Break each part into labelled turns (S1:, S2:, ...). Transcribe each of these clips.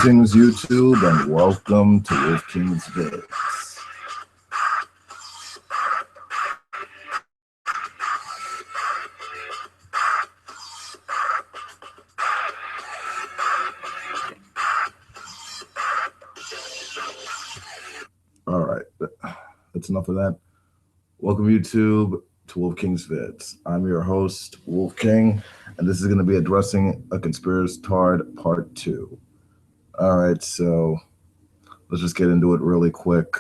S1: Greetings, YouTube, and welcome to Wolf King's Vids. All right, that's enough of that. Welcome, YouTube, to Wolf King's Vids. I'm your host, Wolf King, and this is going to be addressing a Conspiratard Part 2. All right, so let's just get into it really quick.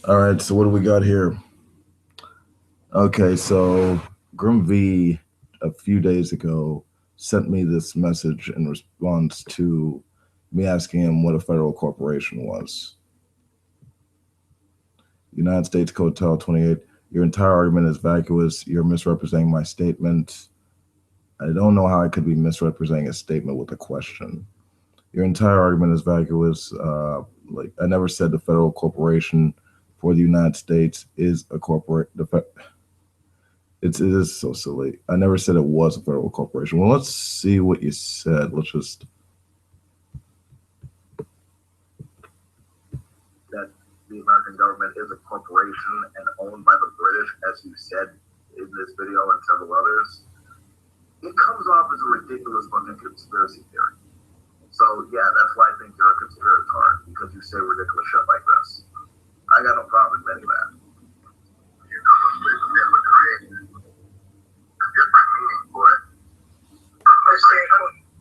S1: All right, so what do we got here? Okay, so Grimv a few days ago sent me this message in response to me asking him what a federal corporation was. United States Code Title 28. Your entire argument is vacuous. You're misrepresenting my statement. I don't know how I could be misrepresenting a statement with a question. Your entire argument is vacuous. I never said the federal corporation for the United States is a corporate. It is so silly. I never said it was a federal corporation. Well, let's see what you said. Let's just.
S2: That the American government is a corporation and owned by the British, as you said in this video and several others. It comes off as a ridiculous fucking conspiracy theory. So yeah, that's why I think you're a conspiratard, because you say ridiculous shit like this. I got no problem admitting that. You know, it creates a different meaning for it.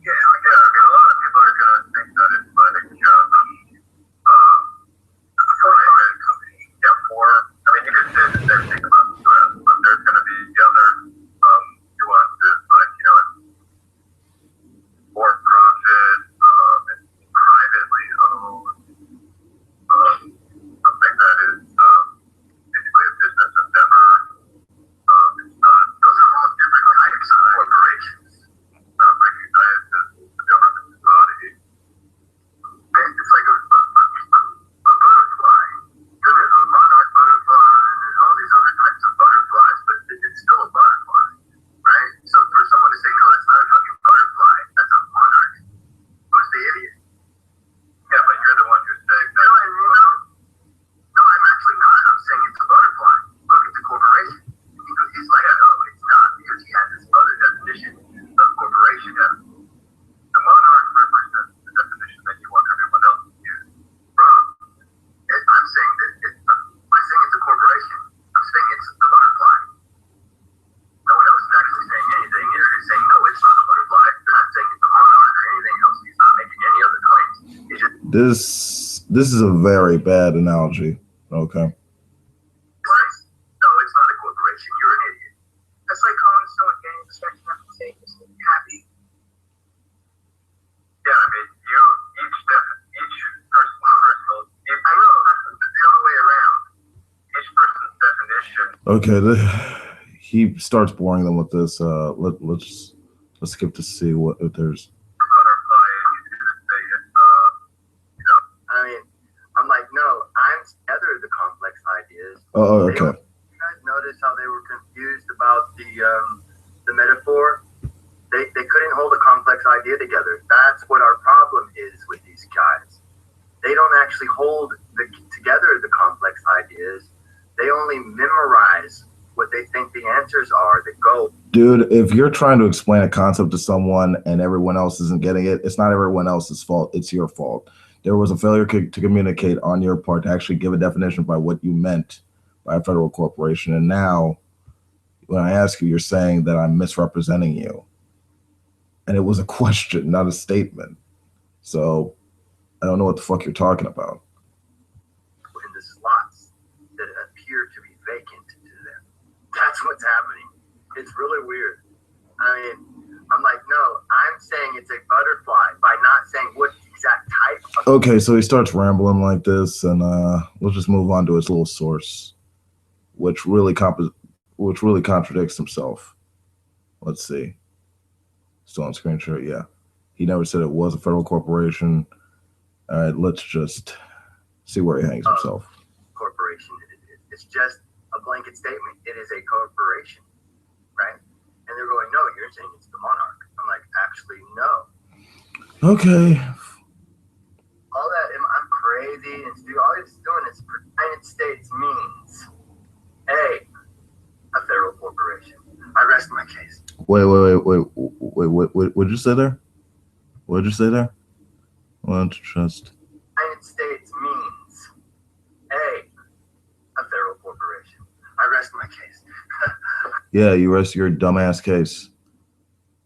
S2: Yeah, I mean, a lot of people are going to think that it's like private company. Yeah, I mean, you could say the same thing about the U.S., but there's going to be the other nuances, like, you know, it's for profit, it's privately owned, something that is basically a business endeavor. It's not, those are all different types of corporations, not recognized as a government body. It's like a butterfly. There's a monarch butterfly, there's all these other types of butterflies, but it's still a butterfly, right? So for someone to say, no, that's not a fucking butterfly, that's a monarch, who's the idiot? Yeah, but you're the one who's saying that. No, I'm actually not. I'm saying it's a butterfly. Look, it's a corporation. He's like, no, it's not, because he has this other definition of corporation. The monarch represents the definition that you want everyone else to use. Wrong. I'm saying that by saying it's a corporation, I'm saying it's the butterfly. No one else is actually saying anything. They're just saying, no, it's not a butterfly. They're not saying it's a monarch or anything else. He's not making any other claims. He's just
S1: This is a very bad analogy. Okay.
S2: no, it's not a corporation. You're an idiot. That's like calling someone gay and expecting them to say it's happy. Yeah, I mean, each personal, I know, it's the other way around. Each person's definition.
S1: Okay. He starts boring them with this. Let's skip to see what if there's.
S2: Butterfly, and he's gonna say it's, you know. I mean, I'm like, no, I'm together the complex ideas.
S1: Oh, okay.
S2: You guys notice how they were confused about the metaphor? They couldn't hold a complex idea together. That's what our problem is with these guys. They don't actually hold together the complex ideas. They only memorize what they think the answers are that go.
S1: Dude, if you're trying to explain a concept to someone and everyone else isn't getting it, it's not everyone else's fault. It's your fault. There was a failure to communicate on your part to actually give a definition by what you meant by a federal corporation. And now, when I ask you, you're saying that I'm misrepresenting you. And it was a question, not a statement. So I don't know what the fuck you're talking about.
S2: In the slots that appear to be vacant to them. That's what's happening. It's really weird. I mean, I'm like, no, I'm saying it's a butterfly by not saying what exact type of.
S1: Okay, so he starts rambling like this, and we'll just move on to his little source, which really contradicts himself. Let's see. Still on screen share, yeah. He never said it was a federal corporation. All right, let's just see where he hangs himself.
S2: Corporation. It's just a blanket statement. It is a corporation, right? saying it's the monarch. I'm like, actually, no.
S1: Okay.
S2: All that, I'm crazy, and all it's doing is United States means a federal corporation. I rest my case.
S1: Wait. What'd you say there? What'd you say there? Well, trust.
S2: United States means a federal corporation. I rest my case.
S1: Yeah, you rest your dumbass case.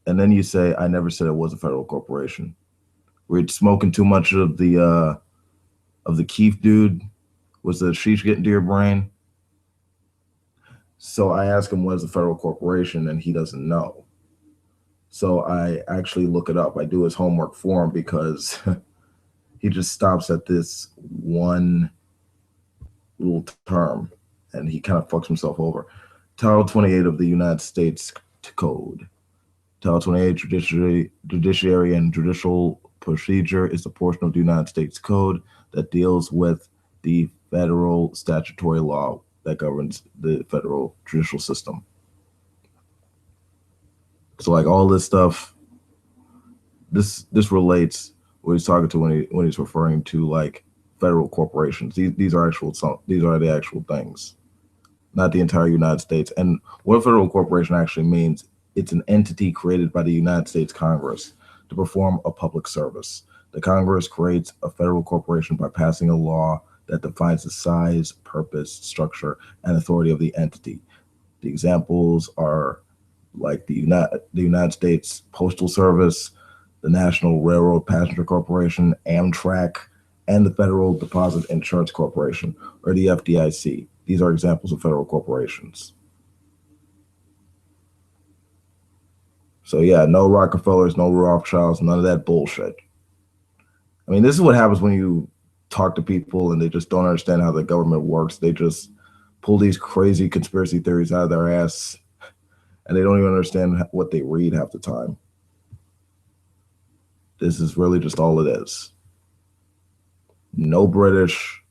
S1: And then you say, I never said it was a federal corporation. We're smoking too much of the Keef dude. Was the sheesh getting to your brain? So I ask him what is a federal corporation, and he doesn't know. So I actually look it up. I do his homework for him because he just stops at this one little term, and he kind of fucks himself over. Title 28 of the United States Code. Title 28, Judiciary and Judicial Procedure, is the portion of the United States Code that deals with the federal statutory law that governs the federal judicial system. So like all this stuff, this relates what he's talking to when he's referring to like federal corporations. These are the actual things, not the entire United States. And what a federal corporation actually means, it's an entity created by the United States Congress to perform a public service. The Congress creates a federal corporation by passing a law that defines the size, purpose, structure, and authority of the entity. The examples are like the United States Postal Service, the National Railroad Passenger Corporation, Amtrak, and the Federal Deposit Insurance Corporation, or the FDIC. These are examples of federal corporations. So yeah, no Rockefellers, no Rothschilds, none of that bullshit. I mean, this is what happens when you talk to people and they just don't understand how the government works. They just pull these crazy conspiracy theories out of their ass, and they don't even understand what they read half the time. This is really just all it is. No British,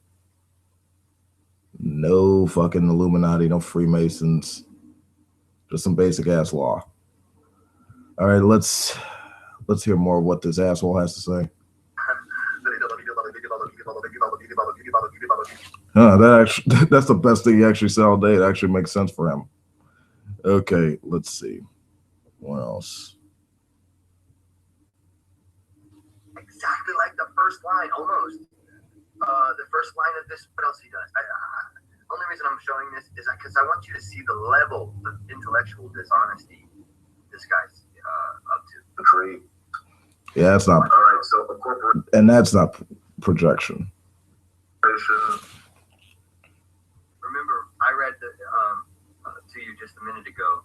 S1: no fucking Illuminati, no Freemasons, just some basic ass law. All right, let's hear more of what this asshole has to say. That's the best thing he actually said all day. It actually makes sense for him. Okay, let's see. What else?
S2: Exactly like the first line, almost. The first line of this, what else he does? Only reason I'm showing this is because I want you to see the level of intellectual dishonesty this guy's up to. Agreed.
S1: Yeah, that's not.
S2: All right, so a corporate.
S1: And that's not projection.
S2: Remember, I read to you just a minute ago.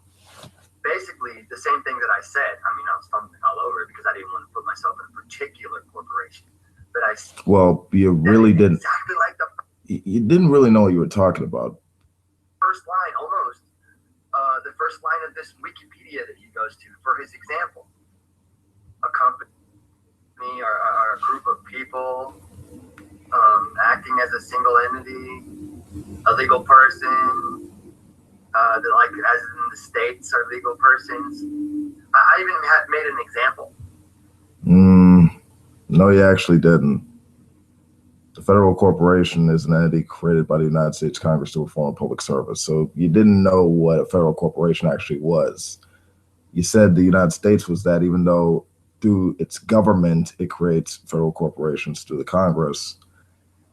S2: Basically, the same thing that I said. I mean, I was fumbling all over it because I didn't want to put myself in a particular corporation. But
S1: well, you really didn't.
S2: Exactly like
S1: you didn't really know what you were talking about.
S2: First line, almost. The first line of this Wikipedia that he goes to for his example. A company or a group of people acting as a single entity, a legal person, like as in the states are legal persons. I even made an example.
S1: No, you actually didn't. The federal corporation is an entity created by the United States Congress to perform a public service. So you didn't know what a federal corporation actually was. You said the United States was that, even though through its government, it creates federal corporations through the Congress.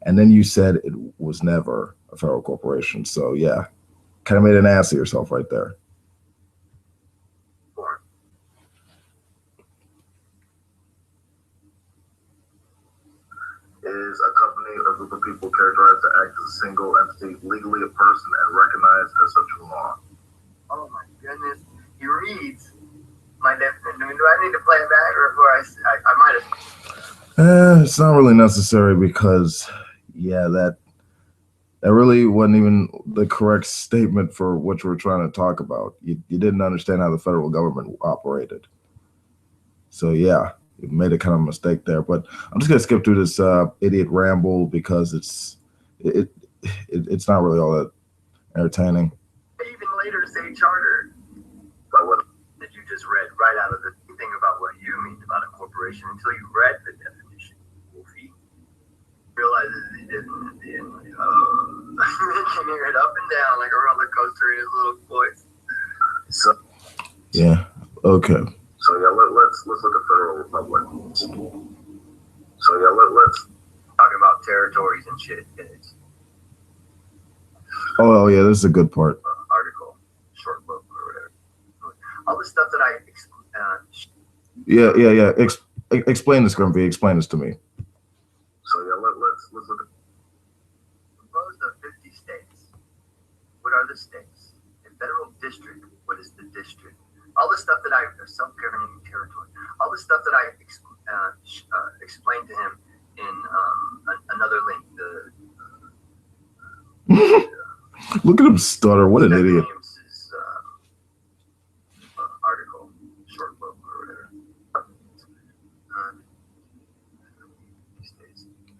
S1: And then you said it was never a federal corporation. So yeah, kind of made an ass of yourself right there.
S2: Is a company or group of people characterized to act as a single entity, legally a person and recognized as such in law? Oh my goodness. He reads my definition. Do I need to play it back, or I might have?
S1: It's not really necessary because, yeah, that really wasn't even the correct statement for what you were trying to talk about. You didn't understand how the federal government operated. So yeah, you made a kind of mistake there. But I'm just gonna skip through this idiot ramble because it's not really all that entertaining.
S2: Even later say charter. But what did you just read? right out of the thing about what you mean about a corporation until you read the definition. Wolfie realizes he didn't at the end. Like, oh, he can hear it up and down like a roller coaster in his little voice. So
S1: yeah, okay.
S2: So yeah, let's look at federal republic. So yeah, let's talk about territories and shit.
S1: Oh yeah, this is a good part.
S2: Article, short book or whatever. All the stuff that I
S1: Yeah. Explain this, Grimv. Explain this to me.
S2: So yeah, let's look at composed of 50 states. What are the states? A federal district. What is the district? All the stuff that I self-governing territory. All the stuff that I explained to him in another link.
S1: Look at him stutter. What an idiot.
S2: James's, article, short book or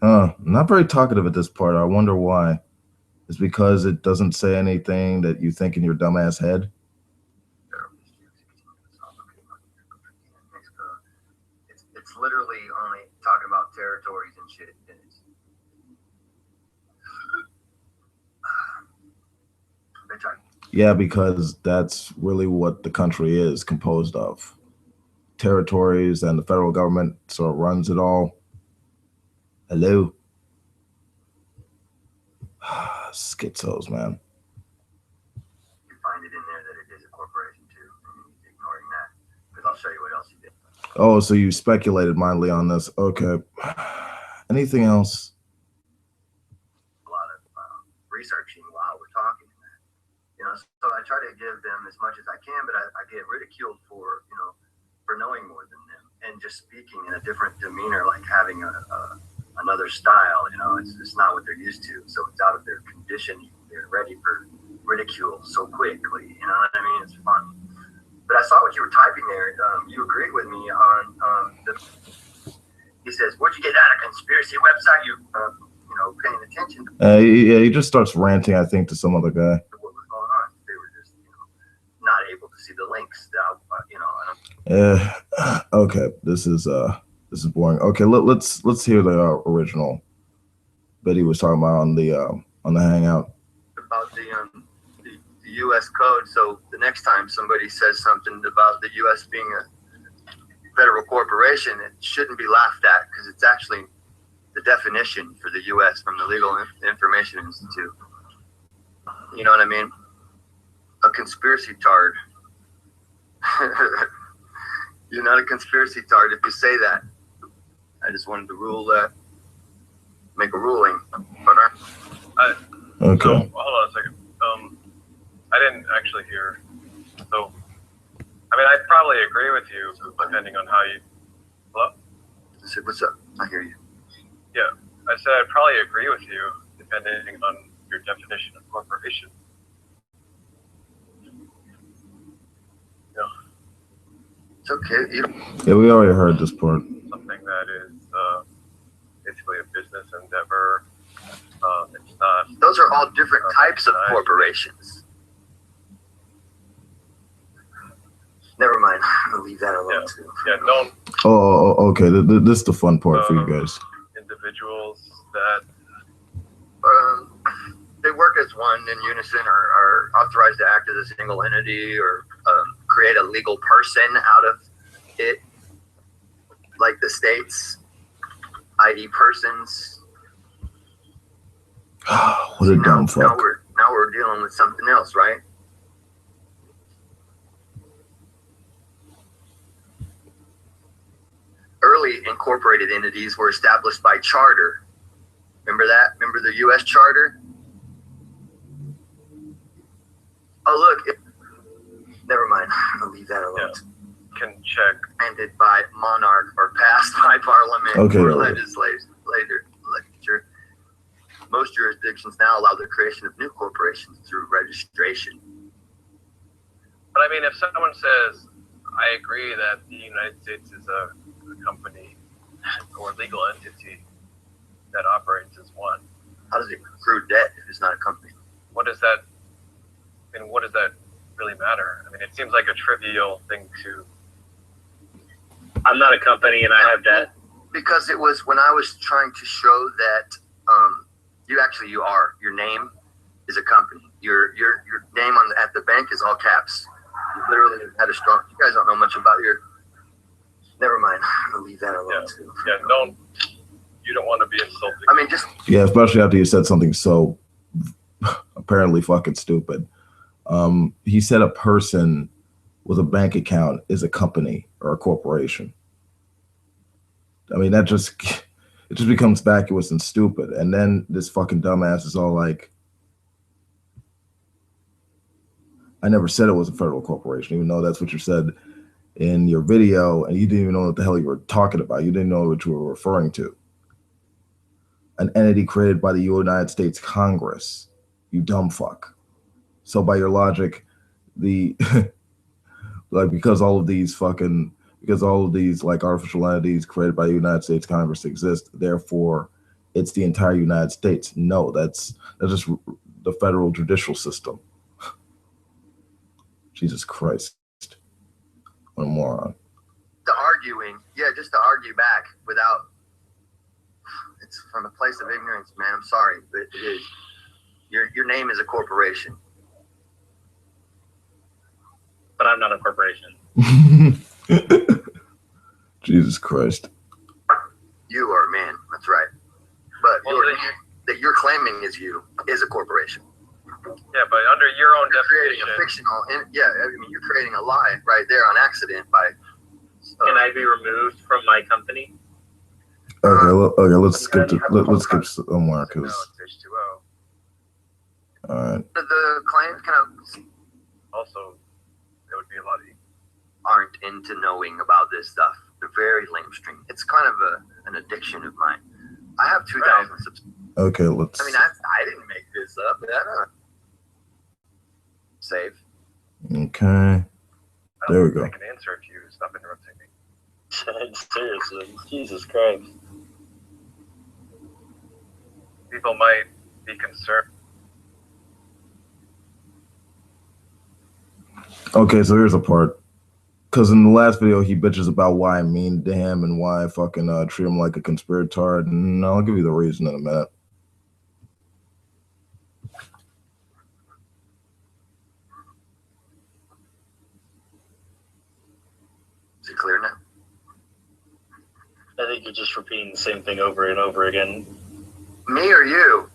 S2: whatever.
S1: Not very talkative at this part. I wonder why. It's because it doesn't say anything that you think in your dumbass head.
S2: It's literally only talking about territories and shit.
S1: Yeah, because that's really what the country is composed of. Territories, and the federal government sort of runs it all. Hello. Schizos, man.
S2: You find it in there that it is a corporation too, and he's ignoring that. Because I'll show you what else he did.
S1: Oh, so you speculated mildly on this. Okay. Anything else?
S2: A lot of researching while we're talking. You know, so I try to give them as much as I can, but I get ridiculed for, you know, for knowing more than them and just speaking in a different demeanor, like having another style. You know, it's not what they're used to, so it's out of their conditioning. They're ready for ridicule so quickly. You know what I mean? It's fun. But I saw what you were typing there. You agreed with me on he says, "What'd you get out of conspiracy website? You know, paying attention to
S1: Yeah, he just starts ranting, I think, to some other guy.
S2: what was going on. They were just, you know, not able to see the links. You know,
S1: okay, this is boring. Okay, let's hear the original that he was talking about on the Hangout.
S2: about the U.S. code. So the next time somebody says something about the U.S. being a federal corporation, it shouldn't be laughed at because it's actually the definition for the U.S. from the Legal Information Institute. You know what I mean? A conspiracy tard. You're not a conspiracy tard if you say that. I just wanted to make a ruling.
S1: Okay.
S3: So, hold on a second. I didn't actually hear. So, I mean, I'd probably agree with you depending on how you. Hello?
S2: I said, what's up? I hear you.
S3: Yeah, I said I'd probably agree with you depending on your definition of corporation. Yeah.
S2: It's okay.
S1: Yeah, we already heard this part.
S3: Something that is basically a business endeavor. It's not.
S2: Those are all different types of corporations. Never mind. I'll leave that alone too.
S3: Yeah, don't.
S1: Oh, okay. This is the fun part for you guys.
S3: Individuals that
S2: they work as one in unison, or are authorized to act as a single entity, or create a legal person out of it, like the states, ID persons.
S1: What a dumb fuck.
S2: Now we're dealing with something else, right? Early incorporated entities were established by charter. Remember that? Remember the U.S. charter? Oh, look. Never mind. I'll leave that alone.
S3: Yeah. Can check.
S2: Granted by monarch or passed by parliament or legislature. Most jurisdictions now allow the creation of new corporations through registration.
S3: But I mean, if someone says, I agree that the United States is a company or legal entity that operates as one.
S2: How does it accrue debt if it's not a company?
S3: What does that really matter? I mean, it seems like a trivial thing to
S4: I'm not a company and I have debt.
S5: Because it was when I was trying to show that you are. Your name is a company. Your name at the bank is all caps. You literally had a strong. You guys don't know much about your. Never mind. I'm gonna leave that alone too.
S3: Yeah, you don't want to be insulting.
S5: I mean, just
S1: Yeah, especially after you said something so apparently fucking stupid. He said a person with a bank account is a company or a corporation. I mean, it just becomes vacuous and stupid. And then this fucking dumbass is all like, I never said it was a federal corporation, even though that's what you said in your video, and you didn't even know what the hell you were talking about. You didn't know what you were referring to. An entity created by the United States Congress, you dumb fuck. So by your logic, because all of these like artificial entities created by the United States Congress exist, therefore it's the entire United States. No, that's just the federal judicial system. Jesus Christ. What a moron.
S5: Just to argue back without, it's from a place of ignorance, man. I'm sorry, but it is. Your name is a corporation.
S4: But I'm not a corporation.
S1: Jesus Christ.
S5: You are, man. That's right. But that you're claiming is a corporation.
S3: Yeah, but under your own
S5: Creating
S3: definition.
S5: a fictional, you're creating a lie right there on accident by.
S4: Can I be removed from my company?
S1: Okay, let's skip somewhere because. All right.
S5: The clients kind of
S3: Also, it would be a lot easier.
S5: aren't into knowing about this stuff. They're very lamestream. It's kind of an addiction of mine. I have 2,000 subscribers.
S1: Okay, let's.
S5: I mean, I didn't make this up. Save.
S1: Okay. There we go.
S3: I can answer if you stop interrupting me.
S4: Seriously, Jesus Christ.
S3: People might be concerned.
S1: Okay, so here's a part. Because in the last video, he bitches about why I'm mean to him and why I fucking treat him like a conspiratard. And I'll give you the reason in a minute.
S5: Is it clear now?
S4: I think you're just repeating the same thing over and over again.
S5: Me or you?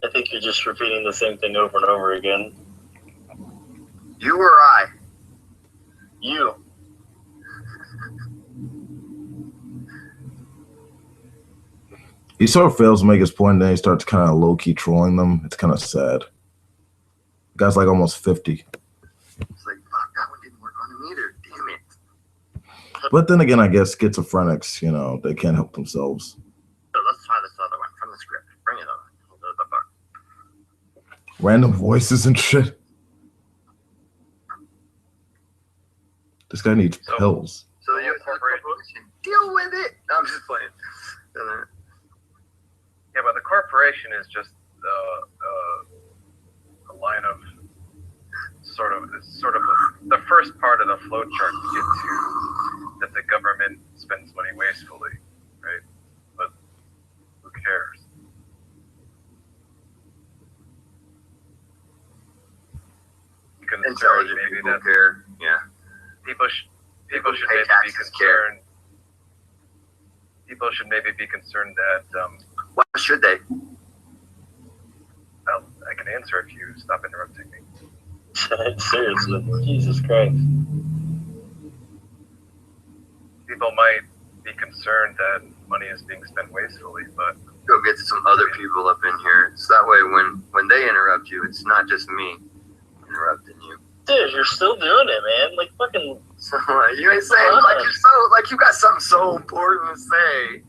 S4: I think you're just repeating the same thing over and over again.
S5: You or I?
S4: You.
S1: He sort of fails to make his point, and then he starts kind of low-key trolling them. It's kind of sad. The guy's like almost 50.
S5: It's like, fuck, that one didn't work on him either. Damn it.
S1: But then again, I guess schizophrenics, they can't help themselves.
S5: So let's try this other one from the script. Bring it on. The book.
S1: Random voices and shit. This guy needs pills.
S5: So the U.S. corporation, deal with it. No, I'm just playing.
S3: Yeah, but the corporation is just a line of sort of the first part of the flow chart to get to that the government spends money wastefully, right? But who cares?
S5: Intelligent
S3: maybe
S5: people
S3: that
S5: care. Yeah.
S3: people should
S5: pay
S3: maybe be
S5: taxes, care.
S3: concerned. People should maybe be concerned that
S5: Why should they?
S3: well, I can answer if you stop interrupting me.
S4: Seriously, Jesus Christ.
S3: People might be concerned that money is being spent wastefully, but
S5: Go get some other people up in here. So that way when they interrupt you, it's not just me interrupting you.
S4: Dude, you're still doing it, man. Like, fucking...
S5: So you ain't saying like you got something so important to say.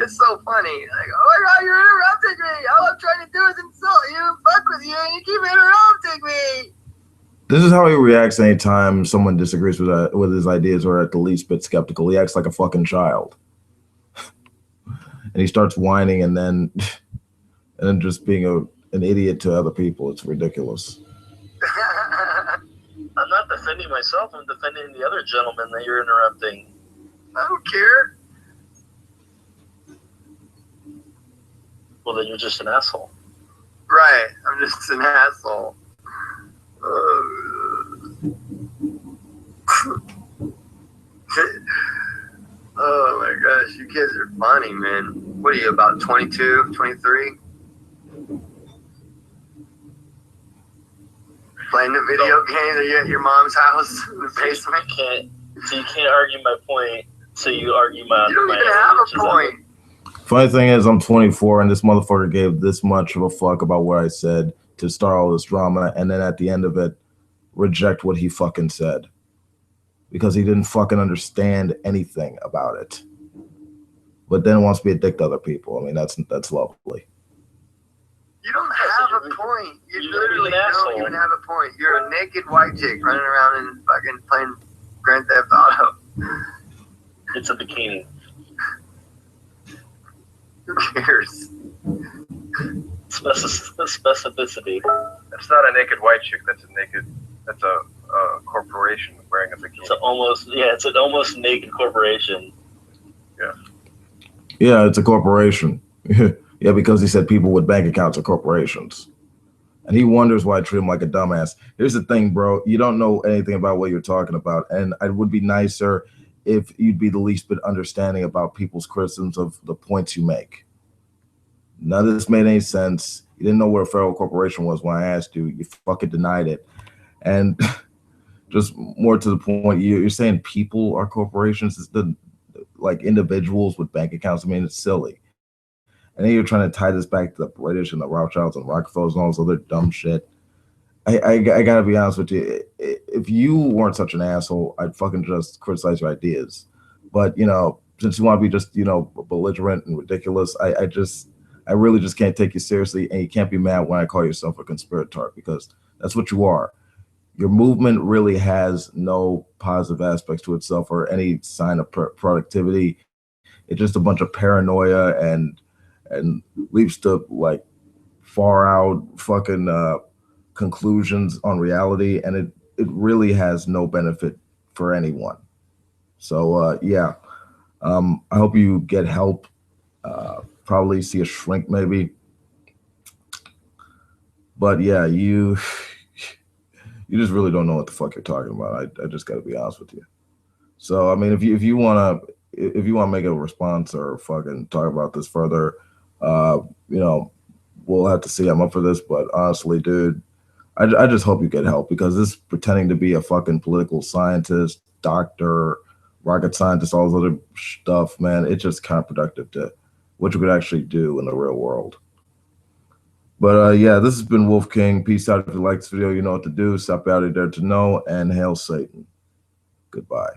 S5: It's so funny. Like, oh my god, you're interrupting me. All I'm trying to do is insult you and fuck with you, and you keep interrupting me.
S1: This is how he reacts anytime someone disagrees with his ideas or at the least bit skeptical. He acts like a fucking child. And he starts whining and then just being an idiot to other people. It's ridiculous.
S4: I'm not the defending myself. I'm defending the other gentleman that you're interrupting.
S5: I don't care.
S4: Well, then you're just an asshole.
S5: Right. I'm just an asshole. Oh my gosh, you kids are funny, man. What are you, about 22, 23? Playing the video game? Are you at your mom's house in the basement?
S4: You can't argue my point, so you argue my.
S5: You don't even have a point.
S1: Funny thing is, I'm 24, and this motherfucker gave this much of a fuck about what I said to start all this drama, and then at the end of it, reject what he fucking said. Because he didn't fucking understand anything about it. But then wants to be a dick to other people. I mean, that's lovely.
S5: You don't have a point. You literally don't even have a point. You're a naked white chick running around and fucking playing Grand Theft Auto.
S4: It's a bikini.
S5: Who cares?
S4: Specificity.
S3: That's not a naked white chick. That's a corporation wearing a bikini.
S4: It's an almost naked corporation.
S1: Yeah, it's a corporation. Yeah, because he said people with bank accounts are corporations. And he wonders why I treat him like a dumbass. Here's the thing, bro. You don't know anything about what you're talking about. And it would be nicer if you'd be the least bit understanding about people's criticisms of the points you make. None of this made any sense. You didn't know what a federal corporation was when I asked you. You fucking denied it. And just more to the point, you're saying people are corporations. It's like individuals with bank accounts. I mean, it's silly. And then you're trying to tie this back to the British and the Rothschilds and Rockefellers and all this other dumb shit. I gotta be honest with you. If you weren't such an asshole, I'd fucking just criticize your ideas. But, you know, since you want to be just, you know, belligerent and ridiculous, I really just can't take you seriously. And you can't be mad when I call yourself a conspiratard, because that's what you are. Your movement really has no positive aspects to itself or any sign of productivity. It's just a bunch of paranoia and leaps to like far out fucking conclusions on reality, and it really has no benefit for anyone. So yeah, I hope you get help. Probably see a shrink maybe. But yeah, you just really don't know what the fuck you're talking about. I just got to be honest with you. So I mean, if you want to make a response or fucking talk about this further, you know, we'll have to see. I'm up for this, but honestly, dude, I just hope you get help, because this pretending to be a fucking political scientist, doctor, rocket scientist, all this other stuff, man, it's just counterproductive to what you could actually do in the real world. But yeah, this has been Wolf King. Peace out. If you like this video, you know what to do. Stop out of there to know, and hail Satan. Goodbye.